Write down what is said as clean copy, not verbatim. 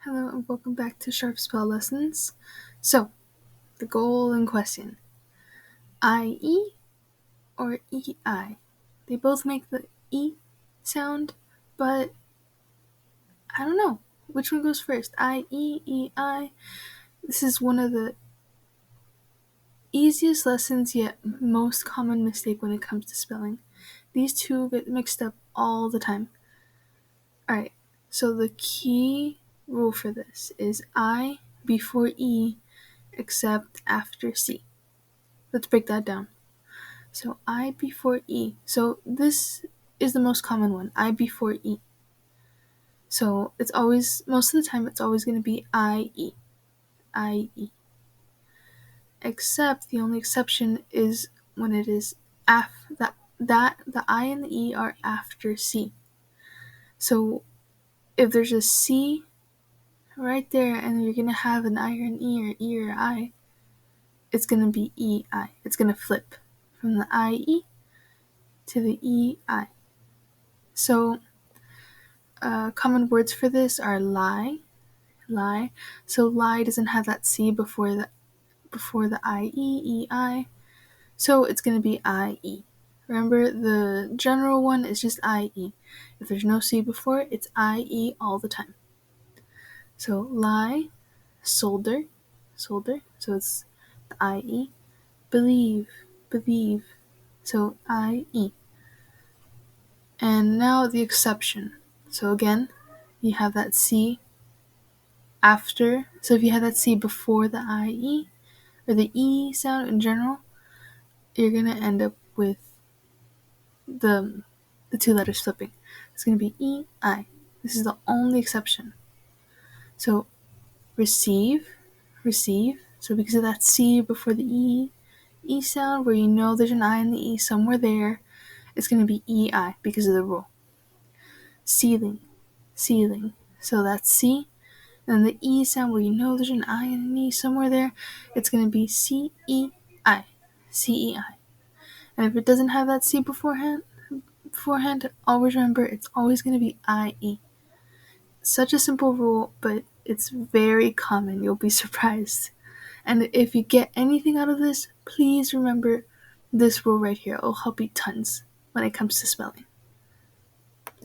Hello and welcome back to Sharp Spell Lessons. So, the goal in question. I-E or E-I? They both make the E sound, but I don't know. Which one goes first? I-E, E-I? This is one of the easiest lessons yet most common mistake when it comes to spelling. These two get mixed up all the time. Alright, so the key rule for this is I before E except after C. Let's break that down. So I before E. So this is the most common one, I before E. So it's always, most of the time, it's always going to be I-E. I-E. Except the only exception is when it is the I and the E are after C. So if there's a C right there and you're going to have an I or an E or I, it's going to be E-I. It's going to flip from the I-E to the E-I. So common words for this are lie. So lie doesn't have that C before the I-E, E-I. So it's going to be I-E. Remember, the general one is just I-E. If there's no C before it, it's I-E all the time. So lie, solder. So it's the I-E. Believe. So I-E. And now the exception. So again, you have that C after. So if you have that C before the I-E, or the E sound in general, you're going to end up with the two letters flipping. It's going to be E-I. This is the only exception. So receive. So because of that C before the E sound, where you know there's an I and the E somewhere there, it's going to be E-I because of the rule. Ceiling. So that's C, and the E sound where you know there's an I and an E somewhere there, it's going to be C-E-I. C-E-I. And if it doesn't have that C beforehand, always remember it's always going to be I-E. Such a simple rule, but it's very common. You'll be surprised. And if you get anything out of this, please remember this rule right here. It'll help you tons when it comes to spelling.